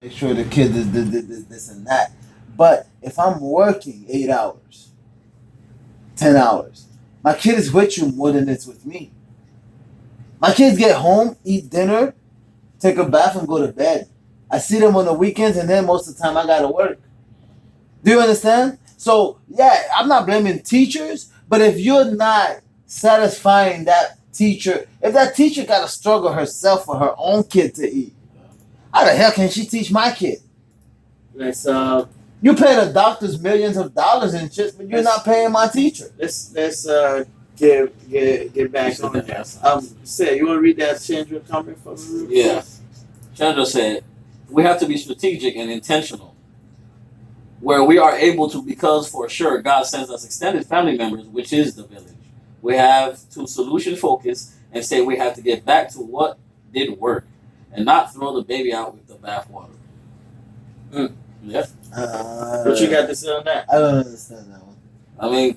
make sure the kid is this and that. But if I'm working 8 hours, 10 hours, my kid is with you more than it's with me. My kids get home, eat dinner, take a bath, and go to bed. I see them on the weekends, and then most of the time I gotta work. Do you understand? So yeah, I'm not blaming teachers, but if you're not satisfying that teacher, if that teacher gotta struggle herself for her own kid to eat, how the hell can she teach my kid? Let's You pay the doctors millions of dollars and shit, but you're not paying my teacher. let's get back on that. Say, you want to read that Chandra comment from the room? Yeah. Chandra said, we have to be strategic and intentional, where we are able to, because for sure God sends us extended family members, which is the village. We have to solution focus and say we have to get back to what did work and not throw the baby out with the bathwater. Yeah. What you got to say on that? I don't understand that one. I mean,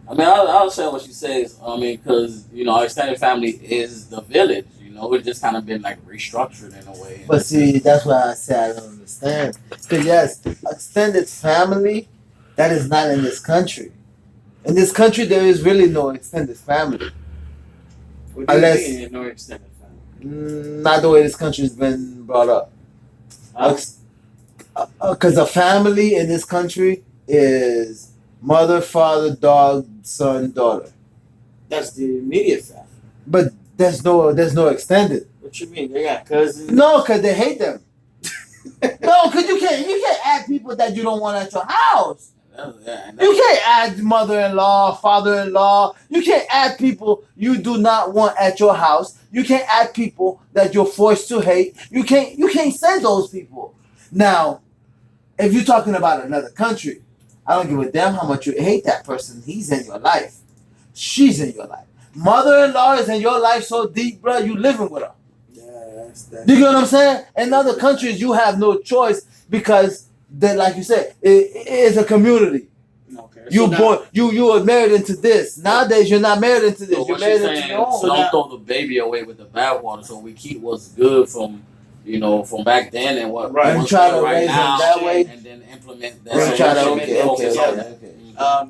I'll say what she says. Because our extended family is the village. It's just kind of been like restructured in a way. But see, that's why I say I don't understand. Because yes, extended family, that is not in this country. In this country, there is really no extended family. What do Unless- you mean no extended family? Not the way this country's been brought up. Because a family in this country is mother, father, dog, son, daughter. That's the immediate family. But there's no extended. What you mean? They got cousins? No, because they hate them. No, because you can't add people that you don't want at your house. You can't add mother-in-law, father-in-law. You can't add people you do not want at your house. You can't add people that you're forced to hate. You can't send those people. Now, if you're talking about another country, I don't give a damn how much you hate that person. He's in your life. She's in your life. Mother-in-law is in your life so deep, bro, you living with her. Yeah, that's You get what I'm saying? In other countries, you have no choice because, like you said, it is a community. Okay. You were married into this. Nowadays, you're not married into this. So You're what married she's into saying, your own. so don't throw the baby away with the bathwater. So we keep what's good from back then and what Right. And what's try good to right raise them now, that way. and then implement that. And Right. try to Okay, okay.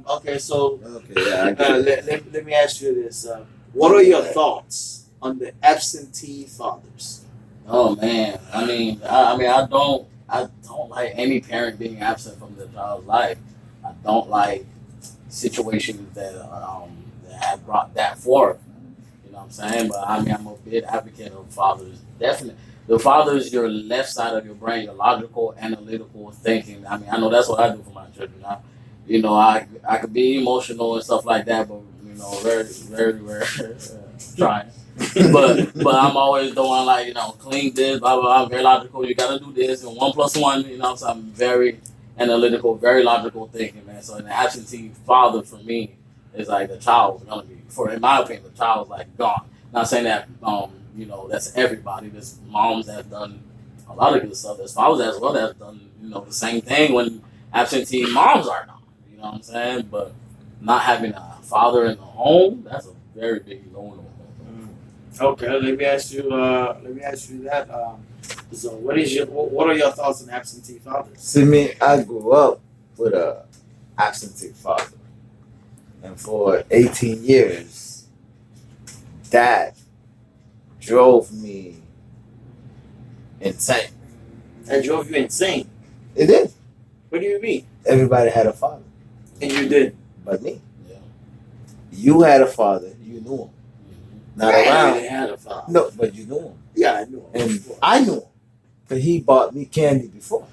Okay, so Yeah, I get it. let me ask you this: what are your thoughts on the absentee fathers? Oh man, I don't like any parent being absent from their child's life. I don't like situations that have brought that forth. You know what I'm saying? But I'm a big advocate of fathers. Definitely, the father is your left side of your brain, your logical, analytical thinking. I know that's what I do for my children. I could be emotional and stuff like that, but very, very rare. Trying. but I'm always the one clean this, blah blah blah, very logical. You gotta do this and 1 + 1. So I'm very analytical, very logical thinking, man. So an absentee father for me is like the child is gonna be, in my opinion, the child's like gone. Not saying that that's everybody. There's moms that have done a lot of good stuff. There's fathers as well that have done the same thing when absentee moms are gone. You know what I'm saying? But not having a father in the home, that's a very big no-no. Okay, let me ask you that. So, what are your thoughts on absentee fathers? See me, I grew up with a absentee father, and for 18 years, that drove me insane. That drove you insane. It did. What do you mean? Everybody had a father, And you did. but me. Yeah. You had a father. You knew him. Not I around. really had a father. No, but you knew him. Yeah, I knew him. And I knew him. Because he bought me candy before.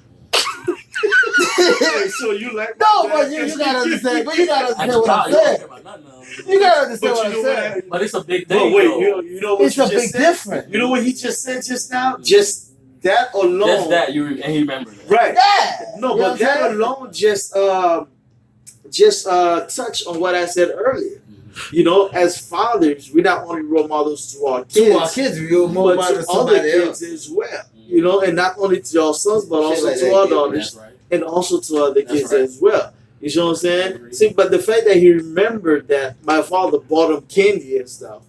So you like No, but you gotta understand. But you gotta understand what I'm saying. You gotta understand what I'm saying. But it's a big But thing. wait, though. you know what It's you a just big said? difference. You know what he just said just now? Just that alone. Just that and he remembered it. Right. Yeah. No, You know but what I'm that saying? alone just touch on what I said earlier. As fathers, we're not only role models to our kids, To our kids, we're more but about to other somebody kids else. as well. And not only to our sons, but Shit also like to that, our yeah, daughters, That's right. and also to other That's kids right. as well. You know what I'm saying? Agreed. See, but the fact that he remembered that my father bought him candy and stuff,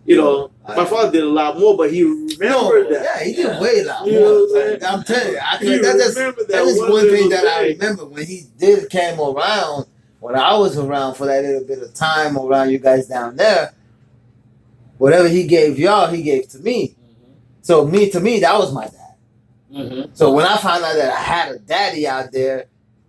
You know, my father did a lot more, but he remembered that. Yeah, he did way a lot You know more. what I'm saying? I'm telling you, He that's remembered one thing that I thing. remember when he did came around. When I was around for that little bit of time around you guys down there, whatever he gave y'all, he gave to me. So to me, that was my dad. So when I found out that I had a daddy out there,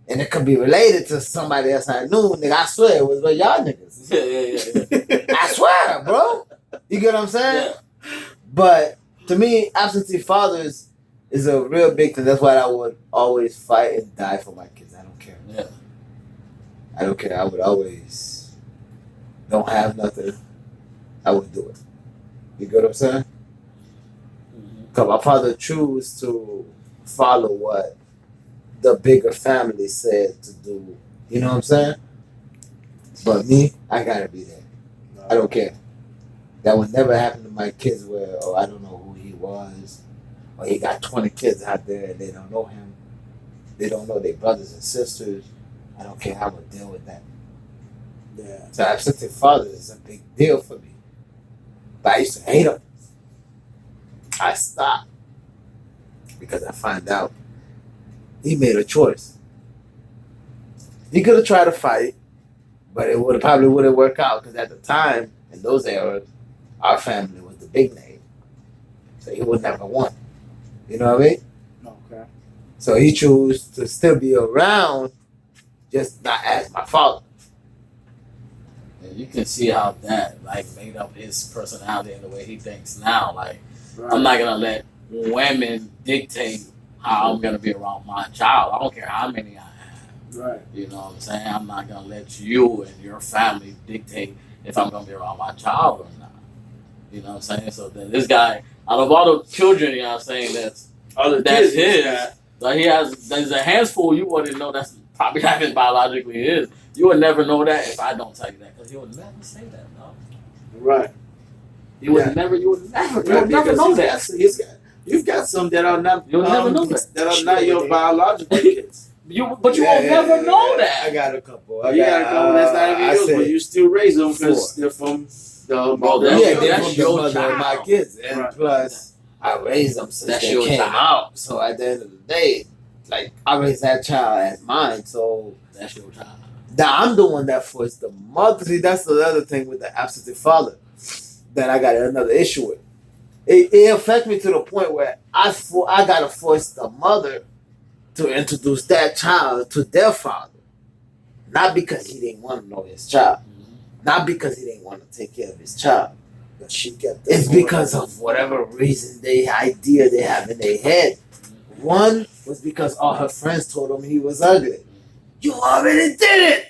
and it could be related to somebody else I knew, nigga, I swear it was with y'all niggas. Yeah. I swear, bro. You get what I'm saying? Yeah. But to me, absentee fathers is a real big thing. That's why I would always fight and die for my kids. I don't care. Yeah. I don't care. I would always don't have nothing. I would do it. You get what I'm saying? Because my father chose to follow what the bigger family said to do. You know what I'm saying? But me, I gotta be there. I don't care. That would never happen to my kids where, oh, I don't know who he was. Or he got 20 kids out there and they don't know him. They don't know their brothers and sisters. I don't care how I would deal with that. Yeah. So absentee father is a big deal for me. But I used to hate him. I stopped. Because I found out he made a choice. He could have tried to fight, but it probably wouldn't work out because at the time, in those eras, our family was the big name. So he would never won. You know what I mean? Okay. So he chose to still be around, just not as my father. And you can see how that like made up his personality and the way he thinks now. Like, Right. I'm not gonna let women dictate how I'm gonna be around my child. I don't care how many I have. Right. You know what I'm saying? I'm not gonna let you and your family dictate if I'm gonna be around my child or not. You know what I'm saying? So then this guy, out of all the children, you know what I'm saying, that's his. Like there's a handful you wouldn't know that's probably not even biologically his. You would never know that if I don't tell you that, because he would never say that, no. Right. You would never know that. You've got some that are not. You'll never know that. That are not your biological kids. But you won't never know that. I got a couple. You got a couple that's not even yours, but you still raise them because they're from the mother. That's your mother of my kids, and Right. plus I raised them since That's they your came child. out. So at the end of the day, like I raised that child as mine. So That's your child. now I'm the one that forced the mother. See, that's the other thing with the absentee father that I got another issue with. It affected me to the point where I gotta force the mother to introduce that child to their father, not because he didn't want to know his child, not because he didn't want to take care of his child, but it's because of whatever reason idea they have in their head. One was because all her friends told him he was ugly. You already did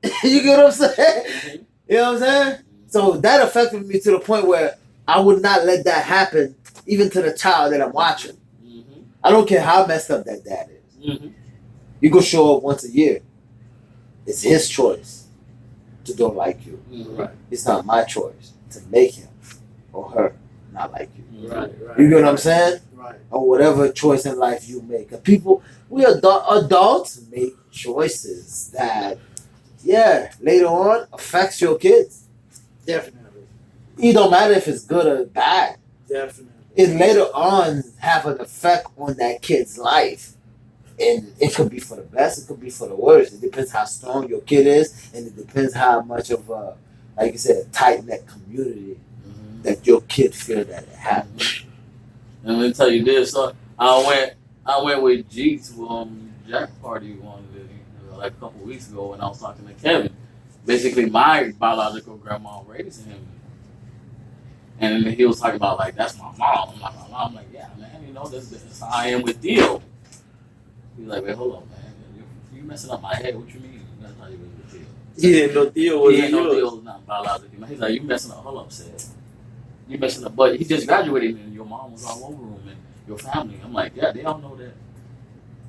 it. You get what I'm saying? You know what I'm saying? So that affected me to the point where I would not let that happen, even to the child that I'm watching. I don't care how messed up that dad is. You go show up once a year. It's his choice to don't like you. Right. It's not my choice to make him or her not like you. Right. You get what I'm saying? Right. Or whatever choice in life you make. We adults make choices that, later on affects your kids. Definitely. It don't matter if it's good or bad. Definitely. It later on have an effect on that kid's life. And it could be for the best, it could be for the worst. It depends how strong your kid is, and it depends how much of a, like you said, a tight-knit community that your kid feel that it has. And let me tell you this. So I went with G to Jack party like a couple weeks ago when I was talking to Kevin. Basically, my biological grandma raised him. And then he was talking about, like, that's my mom. I'm like, my mom. I'm like, yeah, man, you know, this is how I am with Theo. He's like, wait, hold on, man. You messing up my head. What you mean? That's how you was with Theo. He didn't know Theo was yours. Theo was not biologically. Man. He's like, you messing up. Hold up, Sid. You messing up. But he just graduated and your mom was all over him and your family. I'm like, yeah, they don't know that.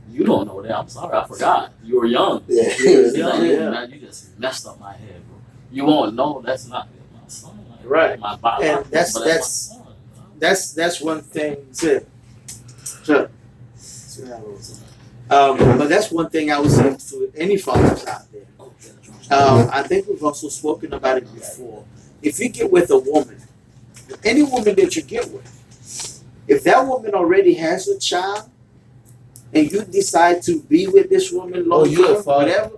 You don't know that. I'm sorry, I forgot. You were young. Yeah. He's like, man, you just messed up my head, bro. You won't know that's not my son. Like, Right. My biological, And that's my son. that's one thing. Sure. But that's one thing I would say to any fathers out there. I think we've also spoken about it before. If you get with a woman any woman that you get with, if that woman already has a child, and you decide to be with this woman long you're a term, father. whatever,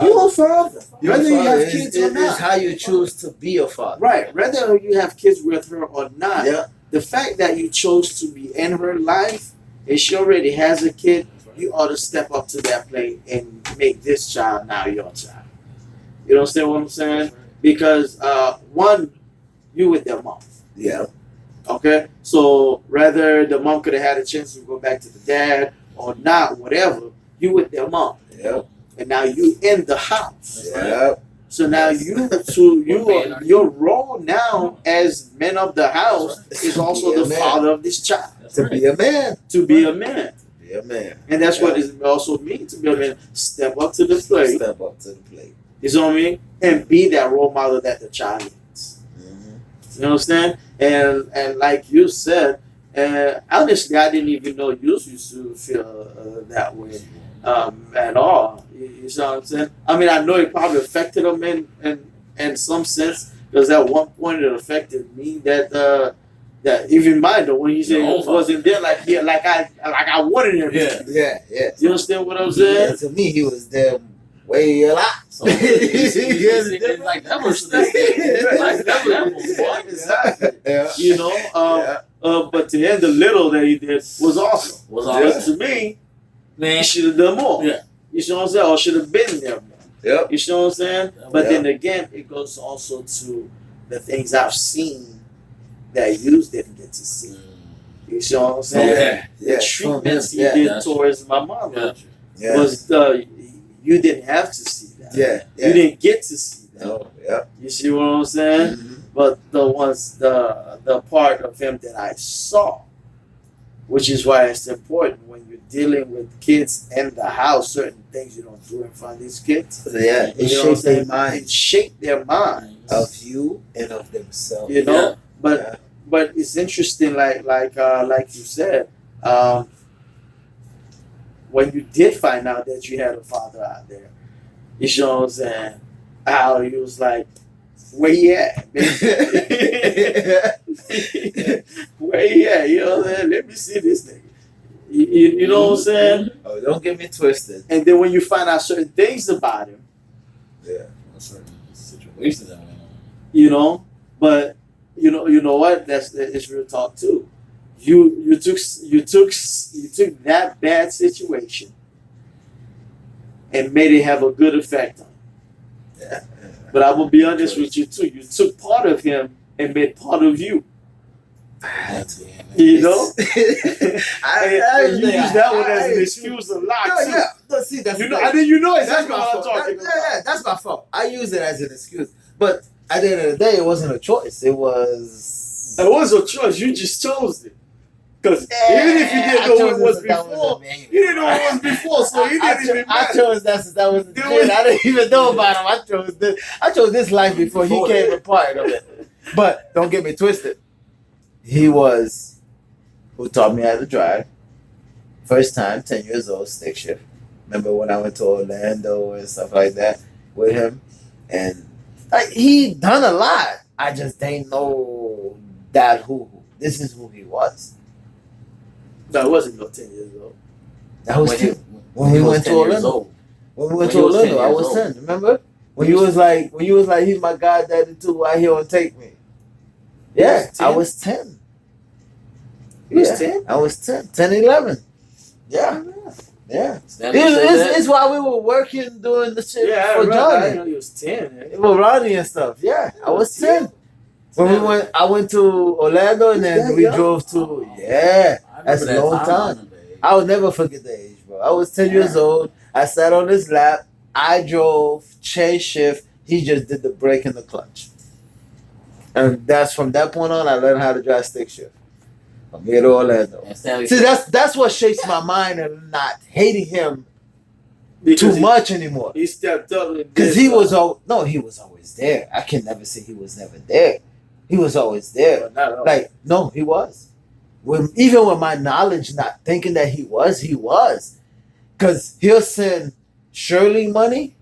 you're a father. Whether you have kids or It's not. how you choose to be a father. Right. Whether you have kids with her or not. Yeah. The fact that you chose to be in her life and she already has a kid, you ought to step up to that plate and make this child now your child. You understand what I'm saying? Because one, you with their mom. Yeah. Okay? So rather the mom could have had a chance to go back to the dad or not, whatever, you with their mom. Yeah. And now you in the house. Yeah. So now your role now as men of the house is also the father of this child. To be a man. To be a man. Be a man. And that's what it also means to be a man. Step up to the plate. Step up to the plate. You know what I mean? And be that role model that the child needs. Mm-hmm. You understand? And like you said, honestly, I didn't even know you used to feel that way at all. You know what I'm saying? I mean, I know it probably affected him in some sense, because at one point it affected me that even mine though, when he said he wasn't there, like I wanted him. Yeah. Yeah. You understand what I'm saying? Yeah, to me, he was there way a lot. So it's like that was like that was what? Exactly. Yeah. You know, but to him, the little that he did was awesome. Yeah. To me, Man, he should have done more. Yeah. You know what I'm saying? Or should have been there more. Yep. You know what I'm saying? But Yeah. then again, it goes also to the things I've seen that you didn't get to see. You know what I'm saying? Yeah. The treatments he Yeah. did towards my mom Yeah. was you didn't have to see that. Yeah. You didn't get to see that. No. Yeah. You see what I'm saying? Mm-hmm. But the part of him that I saw, which is why it's important when you're dealing with kids in the house, certain things you don't do in front of these kids. So yeah, it You know what I'm shaped their saying? It mind shaped their minds. of you and of themselves. You know? Yeah. But it's interesting, like you said, when you did find out that you had a father out there, you know what I'm saying? How he was like, where he at? Where he at? You know what I'm saying? Let me see this nigga. You know what I'm saying? Oh, don't get me twisted. And then when you find out certain things about him, Yeah. certain situations that went on. you know, but you know what? It's real talk too. You took that bad situation and made it have a good effect on him. Yeah. But I will be honest with you too. You took part of him and made part of you. You know? And you use that one as an excuse a lot too. Yeah. No, see, that's You know, I think you know that's exactly my what I'm fault. talking about. Yeah, that's my fault. I use it as an excuse, but at the end of the day, it wasn't a choice. It was. It was a choice. You just chose it. Because even if you didn't know what it was before, you didn't know what it was before, so you didn't even I matter. chose that since I was a kid. I didn't even know about him. I chose this life before he came a part of it. But don't get me twisted. He was who taught me how to drive. First time, 10 years old, stick shift. Remember when I went to Orlando and stuff like that with him? And he done a lot. I just didn't know that who. This is who he was. No, it wasn't no 10 years old. That was when we went to Orlando. When we went to Orlando, I was 10. Remember? When you was like, he's my goddaddy too. Why he don't take me? Yeah, I was 10. You was 10? I was 10, 11. Yeah. Yeah. It's while we were working doing the shit for I Johnny. know you was 10. For Ronnie and stuff. Yeah, I was 10. When I went to Orlando and then we drove to, that's a long time. I will never forget the age, bro. I was 10 years old. I sat on his lap. I drove, chase shift. He just did the brake and the clutch. And that's from that point on, I learned how to drive stick shift. From here to Orlando. See, that's what shapes my mind and not hating him too much anymore. He stepped up. Because he was always there. I can never say he was never there. He was always there. Like, no, he was. Even with my knowledge, not thinking that he was. Because he'll send Shirley money,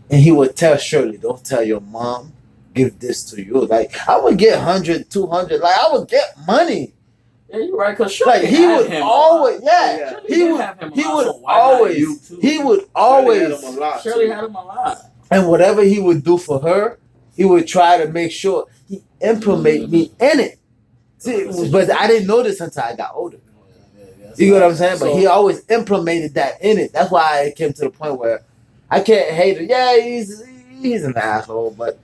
and he would tell Shirley, don't tell your mom give this to you. Like I would get 100, 200. Like I would get money. Yeah, you're right. Cause Shorty Like he had would him always, Yeah. Shirley he did would, have him a he lot, would so why not you always, too? he would Shirley always, had him a lot, Shirley too. had him a lot. and whatever he would do for her, he would try to make sure he implement me in it. See, but I didn't know this until I got older. You know what I'm saying? But So- he always implemented that in it. That's why it came to the point where I can't hate him. Yeah, he's an asshole, but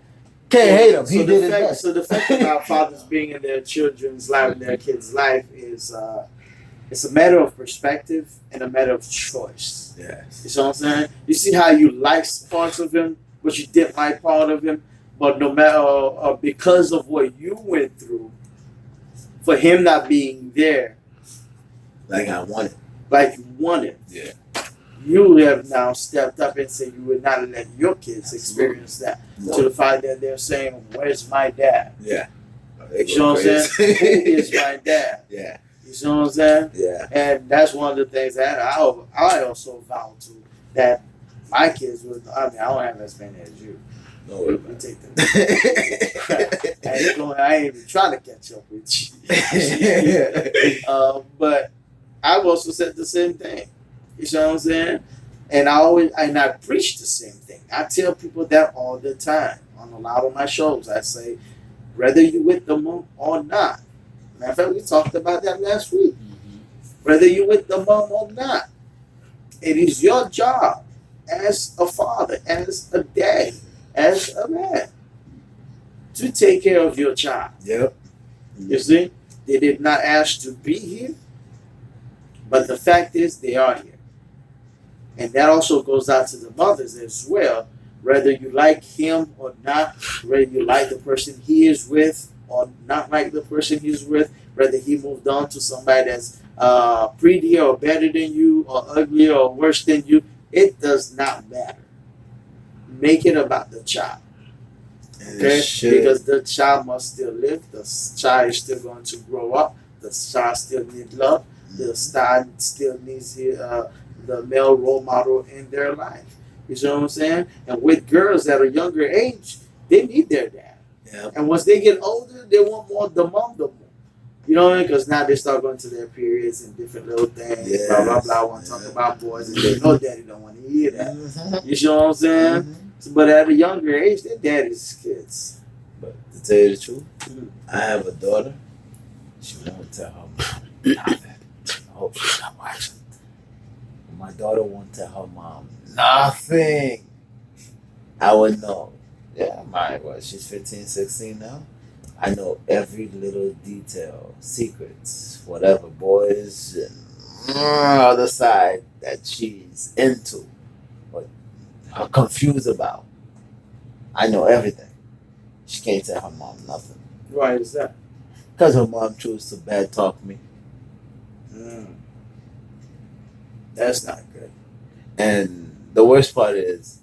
can't hate him. He did his best. So the fact about fathers being in their children's life, in their kids' life, is it's a matter of perspective and a matter of choice. Yeah. You see what I'm saying? You see how you like parts of him, but you didn't like part of him, but no matter because of what you went through, for him not being there, Like I wanted. like you wanted. Yeah. You have now stepped up and said you would not let your kids experience that. To the fact that they're saying, "Where's my dad?" Yeah. You know what I'm saying? Who is my dad? Yeah. You see what I'm saying? Yeah. And that's one of the things that I also vow to, that my kids would. I mean, I don't have as many as you. No We take them. I ain't even trying to catch up with you. But I've also said the same thing. You know what I'm saying? And I preach the same thing. I tell people that all the time on a lot of my shows. I say, whether you with the mom or not. Matter of fact, we talked about that last week. Whether you with the mom or not, it is your job as a father, as a dad, as a man, to take care of your child. Yep. You see, they did not ask to be here, but the fact is they are here. And that also goes out to the mothers as well. Whether you like him or not, whether you like the person he is with or not like the person he's with, whether he moved on to somebody that's prettier or better than you or uglier or worse than you, it does not matter. Make it about the child. Okay? Because the child must still live. The child is still going to grow up. The child still needs love. The child still needs the male role model in their life. You see what I'm saying? And with girls at a younger age, they need their dad. Yep. And once they get older, they want more the mom the more. You know what I mean? Because now they start going to their periods and different little things. Yes. Blah, blah, blah. Want to talk about boys. And they know daddy don't want to hear that. You see what I'm saying? But at a younger age, their daddy's kids. But to tell you the truth, Mhm. I have a daughter. She won't tell her mom nothing. I hope she's not watching. My daughter won't tell her mom nothing. I would know. Yeah, she's 15, 16 now. I know every little detail, secrets, whatever, boys and other side that she's into or confused about. I know everything. She can't tell her mom nothing. Why is that? Because her mom chose to bad talk me. That's not good. And the worst part is,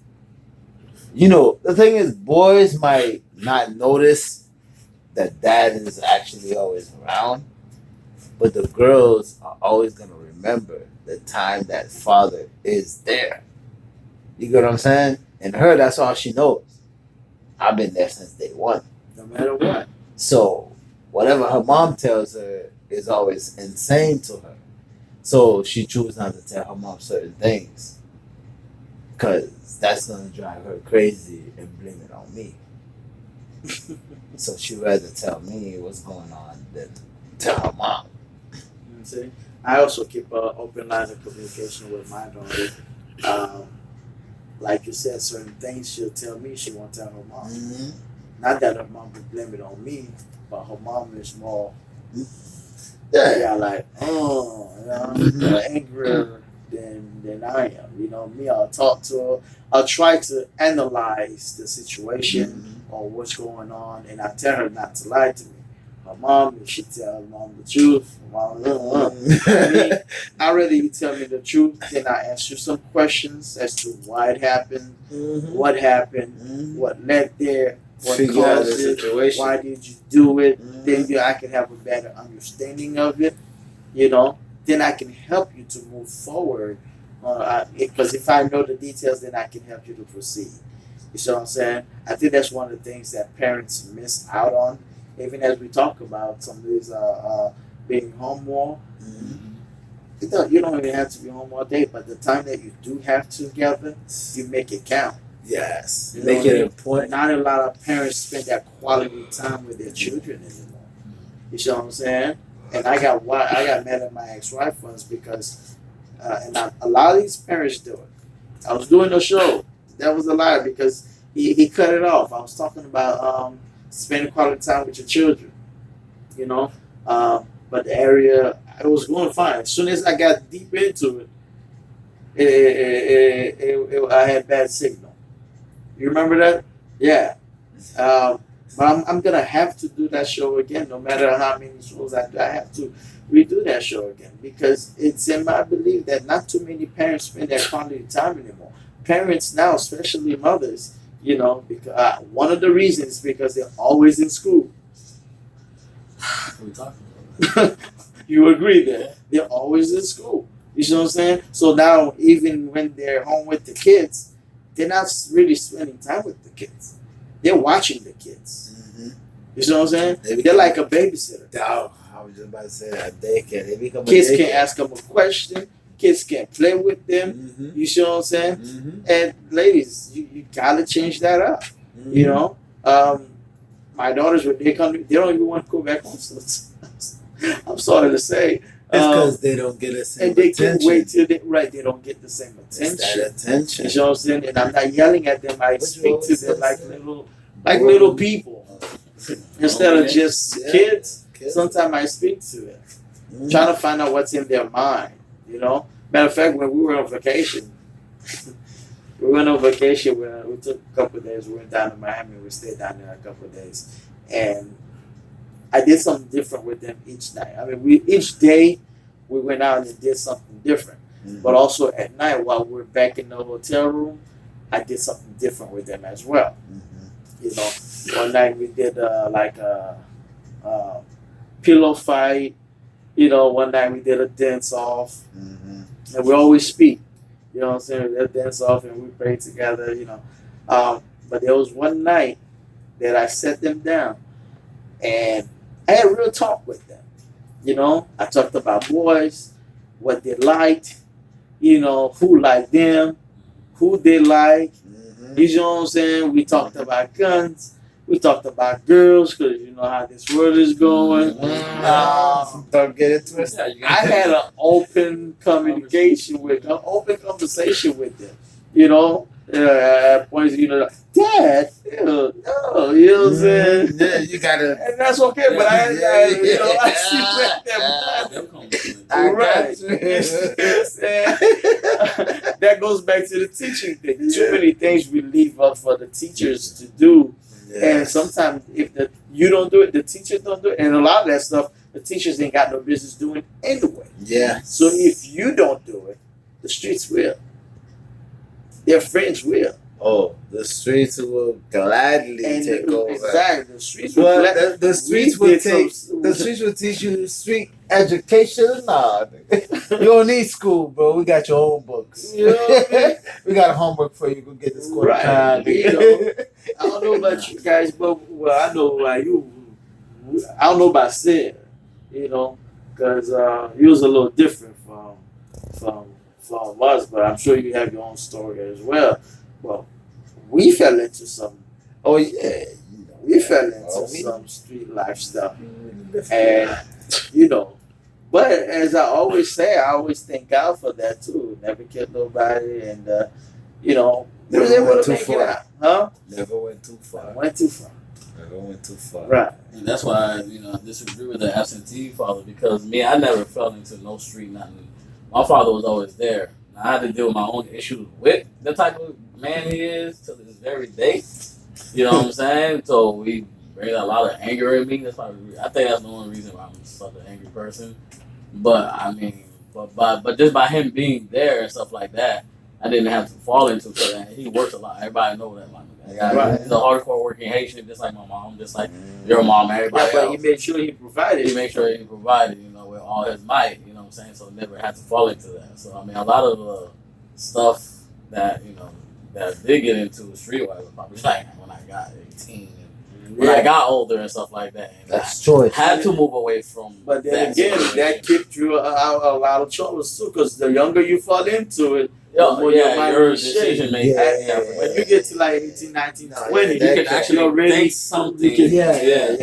the thing is, boys might not notice that dad is actually always around, but the girls are always going to remember the time that father is there. You get what I'm saying? And her, that's all she knows. I've been there since day one. No matter what. So whatever her mom tells her is always insane to her. So she chooses not to tell her mom certain things because that's going to drive her crazy and blame it on me. So she'd rather tell me what's going on than tell her mom. See? I also keep an open line of communication with my daughter. Like you said, certain things she'll tell me, she won't tell her mom. Mm-hmm. Not that her mom would blame it on me, but her mom is more, like, angrier than I am. Me, I'll talk to her. I'll try to analyze the situation or what's going on, and I tell her not to lie to me. Her mom, she tell her mom the truth. I'd rather you tell me the truth than I ask you some questions as to why it happened, what happened, what led there, what Figure out the caused it, situation. why did you do it. Then I can have a better understanding of it. Then I can help you to move forward. Because if I know the details, then I can help you to proceed. You see what I'm saying? I think that's one of the things that parents miss out on, even as we talk about some of these being home more. Mhm. You don't even have to be home all day, but the time that you do have together, you make it count. Yes. You know Make what I it mean? important. Not a lot of parents spend that quality time with their children anymore. You see what I'm saying? And I got mad at my ex-wife once because, a lot of these parents do it. I was doing a show. That was a lie because he cut it off. I was talking about spending quality time with your children. You know, but the area it was going fine. As soon as I got deep into I had bad signal. You remember that? Yeah. But I'm gonna have to do that show again, no matter how many shows I do. I have to redo that show again because it's in my belief that not too many parents spend that quality time anymore. Parents now, especially mothers, because one of the reasons is because they're always in school. What are we talking about? You agree that they're always in school. You know what I'm saying? So now, even when they're home with the kids, they're not really spending time with the kids. They're watching the kids. Mm-hmm. You know what I'm saying? They're like a babysitter. Oh, I was just about to say that daycare. They become Kids a daycare. can ask them a question. Kids can play with them. Mm-hmm. You see what I'm saying? Mm-hmm. And ladies, you gotta change that up. Mm-hmm. You know, my daughters when they come, they don't even want to go back home. So I'm sorry to say, It's because they don't get the same and they attention. can wait till they don't get the same It's attention. that attention. You know what I'm saying? And I'm not yelling at them. I What you speak to always them say, like sir? little people instead of Okay. just Yeah. kids. Kids. Sometimes I speak to them, Mhm. trying to find out what's in their mind. Matter of fact, when we were on vacation, we took a couple of days. We went down to Miami. We stayed down there a couple of days, and I did something different with them each night. I mean, each day we went out and did something different. Mhm. But also at night, while we're back in the hotel room, I did something different with them as well. Mhm. One night we did pillow fight. One night we did a dance off, Mhm. and we always speak. You know what I'm saying? We dance off and we pray together. But there was one night that I set them down and I had real talk with them. I talked about boys, what they liked, who liked them, who they like. Mhm. You know what I'm saying? We talked about guns. We talked about girls because you know how this world is going. Don't get it twisted. Yeah, you I had an open conversation with them. At points, Dad, ew, no, you know what I'm saying? Yeah, you gotta. And that's okay, but I see where I right. got you. You see what I'm saying? That goes back to the teaching thing. Too many things we leave up for the teachers to do. And Yes. sometimes if you don't do it, the teachers don't do it. And a lot of that stuff, the teachers ain't got no business doing anyway. Yeah. So if you don't do it, the streets will. Their friends will. Oh, the streets will gladly take over. Exactly. The streets will But the streets will the streets will teach you street education. Nah, you don't need school, bro. We got your own books. You know what I mean? We got homework for you. Go get this quarter Right. pound. I don't know about you guys, but I know you. I don't know about Sid, because you was a little different from us, but I'm sure you have your own story as well. Well, we fell into some. Oh yeah. We fell into some street life stuff, and But as I always say, I always thank God for that too. Never killed nobody, and we was able to make it out, huh? Never went too far. Went too far. Never went too far. Right. And that's why I disagree with the absentee father because I never fell into no street nothing. My father was always there. I had to deal with my own issues with the type of man he is to this very day. You know what I'm saying? So we bring a lot of anger in me. That's why I think that's the only reason why I'm such an angry person. But I mean, but just by him being there and stuff like that, I didn't have to fall into it. He works a lot. Everybody knows that. Right. He's a hardcore working Haitian, just like my mom, just like your mom, everybody Yeah, but else. he made sure he provided. He made sure he provided, with all his might, you know what I'm saying? So never had to fall into that. So, I mean, a lot of stuff that, that did get into streetwise was probably like when I got 18. When I got older and stuff like that, and That's choice. I had to move away from. But then that again, situation. that kept you out a lot of troubles too, because the younger you fall into it, Yo, your yeah, mind your is decision making. Yeah. when you get to like 18, 19, 20, You that- can actually already think something. you can- Yeah.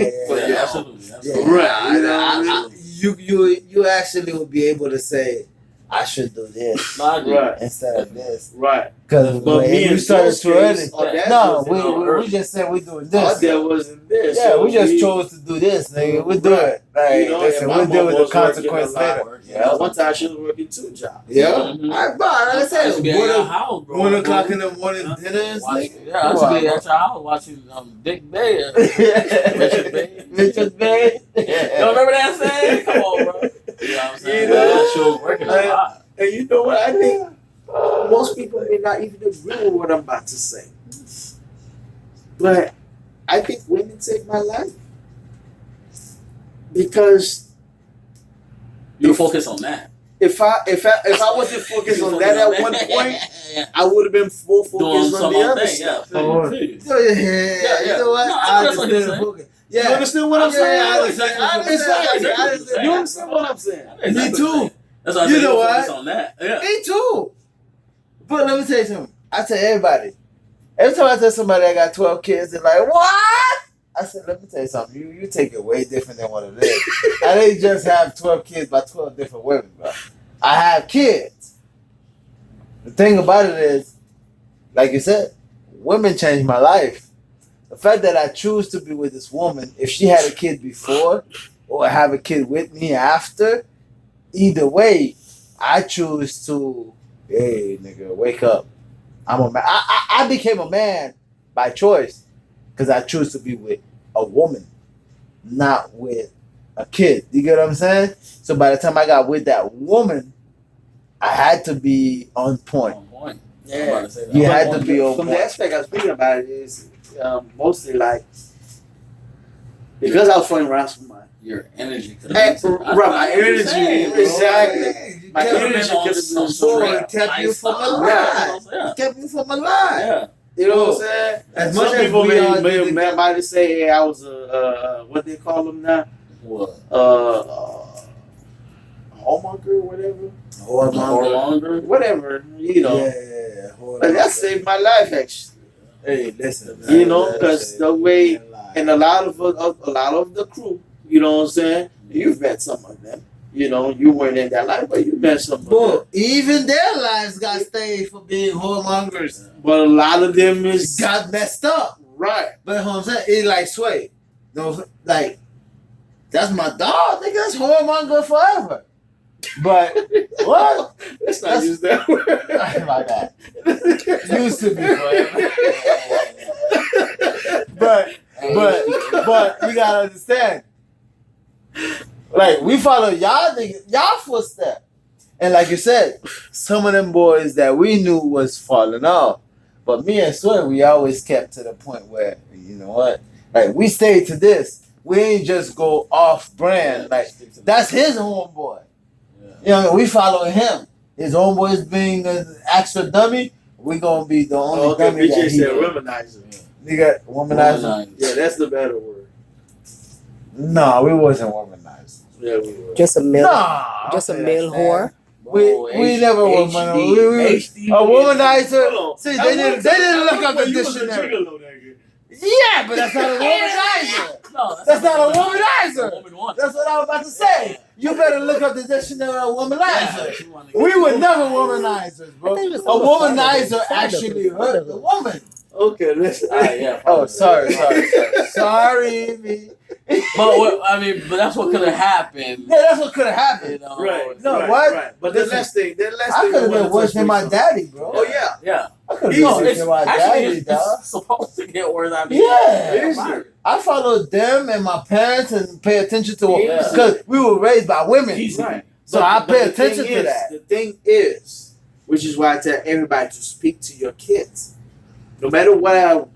Absolutely. Right, you know what I mean? You actually will be able to say, I should do this No, I agree. Right, instead of this. right. Because But when me you and started Joe's too early. case, our dad No, wasn't on we earth. just said we're doing Our this. dad wasn't there. Yeah, so we just chose to do this, nigga. We'll do Right. it. Like, You know, listen, and my we'll deal mom with the was working consequence a lot. later. Yeah, one time she was working 2 jobs. Yeah. Mhm. I, but like I I used said, to be at your house, bro. 1 o'clock in the morning dinners. Watching, Nigga. yeah, I used to be at your house watching Dick Bay. Richard Bay. Richard Bay. You don't remember that saying? Come on, bro. You know what I'm saying? You know? That shit was working a lot. And you know what? I think most people may not even agree with what I'm about to say. But I think women take my life. Because You focus on that. if I wasn't focused on that at one point, I would have been full Doing focused on some the other other thing, yeah. stuff. Oh. Feel you. Yeah, you know what? No, I that's what understand he's the saying. focus. You Yeah. understand what I'm saying? I understand. I understand. You understand what I'm saying? Me too. That's why I You said know what? focus on that. Yeah. Me too. But let me tell you something. I tell everybody. Every time I tell somebody I got 12 kids, they're like, what? I said, let me tell you something. You take it way different than what it is. I didn't just have 12 kids by 12 different women, bro. I have kids. The thing about it is, like you said, women changed my life. The fact that I choose to be with this woman, if she had a kid before or have a kid with me after, either way, I choose to, hey, nigga, wake up. I'm a man. I became a man by choice because I choose to be with a woman, not with a kid. You get what I'm saying? So by the time I got with that woman, I had to be on point. On point. Yeah. I'm about to say that. You On had point. to be on From the point. aspect I was thinking about it is mostly like because I was running around so much. Your energy could Hey, have been. right, my energy, exactly. My kept energy could have been so it kept you from alive. Yeah. It kept you from alive. Yeah. You know what I'm saying? As Some much as people we all did the- might say, "Hey, I was a what they call them now, What? homemonger or whatever, Or longer. whatever, you know." Yeah. But that saved my life actually. Hey, listen. You know, because the way and a lot of the crew, you know what I'm saying? You've met some of them. You know, you weren't in that life, but you met some of them. But even their lives got stayed for being whoremongers. But a lot of them is Got messed up. right. But what I'm saying, it like sway. No, like that's my dog. Nigga, that's whoremonger forever. But what? Let's not That's- use that word. My bad. Used to be forever. But you gotta understand. Like we follow y'all niggas, y'all footsteps. And like you said, some of them boys that we knew was falling off. But me and Sway, we always kept to the point where, you know what? Like we stayed to this. We ain't just go off brand. Like that's his homeboy. You know, we follow him. His homeboys being an extra dummy, we gonna be the only Okay, dummy that BJ he said womanizer. nigga womanizer. Yeah, that's the better word. No, we wasn't womanized. Yeah, we were. Just a male, Nah, just a I'll say male that, whore. We never womanized. A womanizer. Hold on. See, they didn't look up the dictionary. Yeah, but that's not a womanizer. No, That's not a A womanizer. woman wants. That's what I was about to say. You better look up the dictionary of womanizer. she wanna- We were never womanizers, bro. I think it was A called womanizer fatherhood. actually hurt the woman. Okay, listen. Yeah. Oh, sorry. Sorry, me. But what, I mean, but that's what could have happened. Yeah, that's what could have You happened. know. Right. No, right, what? Right. But Listen, the last thing, I could have been worse than my daddy, bro. Oh yeah. Yeah. I could have No, been worse it's than my actually daddy, it's dog. supposed to get worse. I mean, Yeah. Easy. I followed them and my parents and pay attention to Yeah. because we were raised by women. Easy. Right. So But- I but pay the thing attention to is- that. The thing is, which is why I tell everybody to speak to your kids. No matter what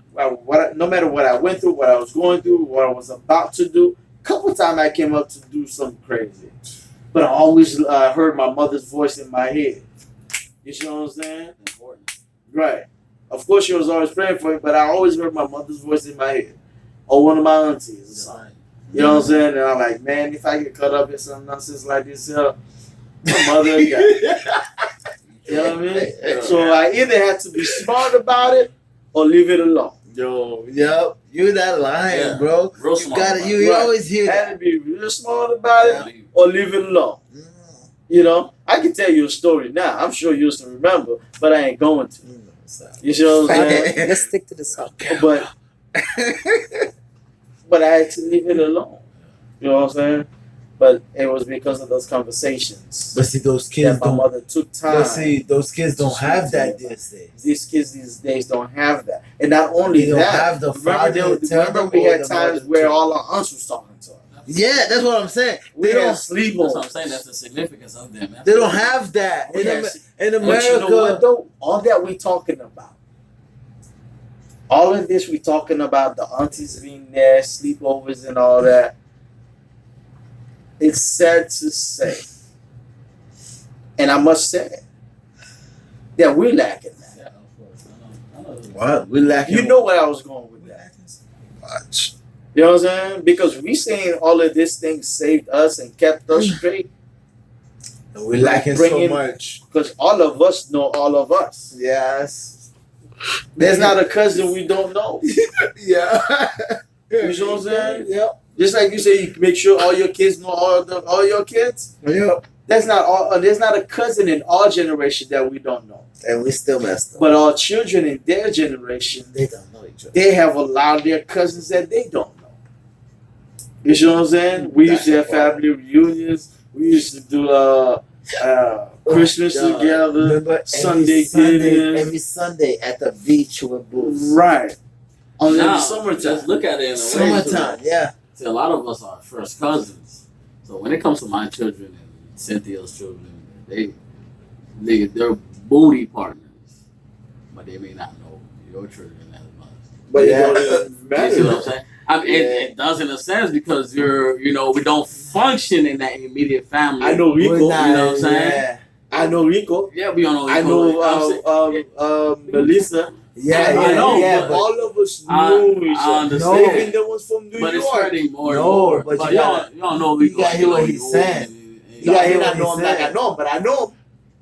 no matter what I went through, what I was going through, what I was about to do. A couple times I came up to do something crazy, but I always heard my mother's voice in my head. You see what I'm saying? Important. Right. Of course, she was always praying for me, but I always heard my mother's voice in my head, or one of my aunties or something. You know what I'm saying? And I'm like, man, if I get caught up in some nonsense like this, my mother got it. You know what I mean? So I either had to be smart about it or leave it alone. Yo, yep, you that lying, bro. Real You smart. got it. You always hear Had that. to be real smart about it or leave it alone. You know, I can tell you a story now. I'm sure you used to remember, but I ain't going to. You see what I'm saying? Let's stick to the subject. But I had to leave it alone. You know what I'm saying? But it was because of those conversations. But see, those kids that my mother took time. But see, those kids don't have that these days. These kids these days don't have that, and not only They don't that. have the father. Remember we had times where all our aunts was talking to us. Yeah, that's what I'm saying. We They don't don't sleep That's on. what I'm saying. That's the significance of them. They don't have that in But America. you know what though? All that we talking about. All of this we talking about, the aunties being there, sleepovers and all that. It's sad to say, and I must say that we're lacking that. Yeah, of course. What? We lacking. You know where I was going with that. Watch. You know what I'm saying? Because we saying all of this thing saved us and kept us straight. And we're lacking so much. Because all of us know all of us. Yes. There's not a cousin we don't know. Yeah. You know what I'm saying? Yep. Just like you say, you make sure all your kids know all your kids. Yep. That's not all. There's not a cousin in our generation that we don't know. And we still messed up. But our children in their generation, They don't know each other. they have a lot of their cousins that they don't know. You know what I'm saying? We used to have family reunions. We used to do Christmas together, Remember Sunday dinners. every Sunday at the beach with Bruce. Right. On Now, the summertime. Just look at it in a way. Summertime, yeah. See, a lot of us are first cousins. So when it comes to my children and Cynthia's children, they're booty partners, but they may not know your children as much. But Yeah. it don't You see matter. what I'm saying? I mean, it does in a sense because we don't function in that immediate family. I know Rico. We're You not- know what I'm saying? Yeah. I know Rico. Yeah, we don't know. I know Melissa. Yeah, I know, yeah, but- but all of us I knew each other. understand. Even the ones from New But it's York. spreading more and No, more. but you y'all, gotta- y'all know you gotta hear what he's saying. You got hear him. what I know he him like said. I know him, but I know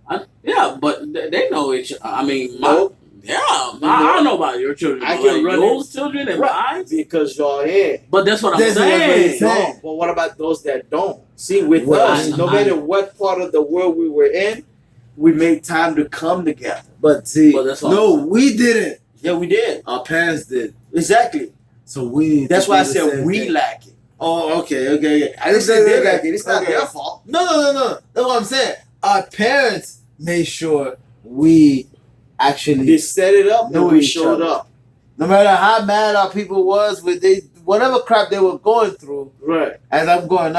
him. Yeah, but they know each other. I mean, No. I don't know about your children. I but can like run those children and mine. Because y'all here. But that's what I'm That's what I'm saying. saying. No, but what about those that don't? See, with Well, us, no matter what part of the world we were in, we made time to come together. But see, But that's all no, I'm we didn't. Yeah, we did. Our parents did. Exactly. So we need That's to why I do the said same we thing. lack it. Oh, okay. I didn't say they lack it. It's not their fault. No. That's what I'm saying. Our parents made sure we actually, They set it up Know and we each showed other. up. no matter how mad our people was with whatever crap they were going through, Right. as I'm growing up,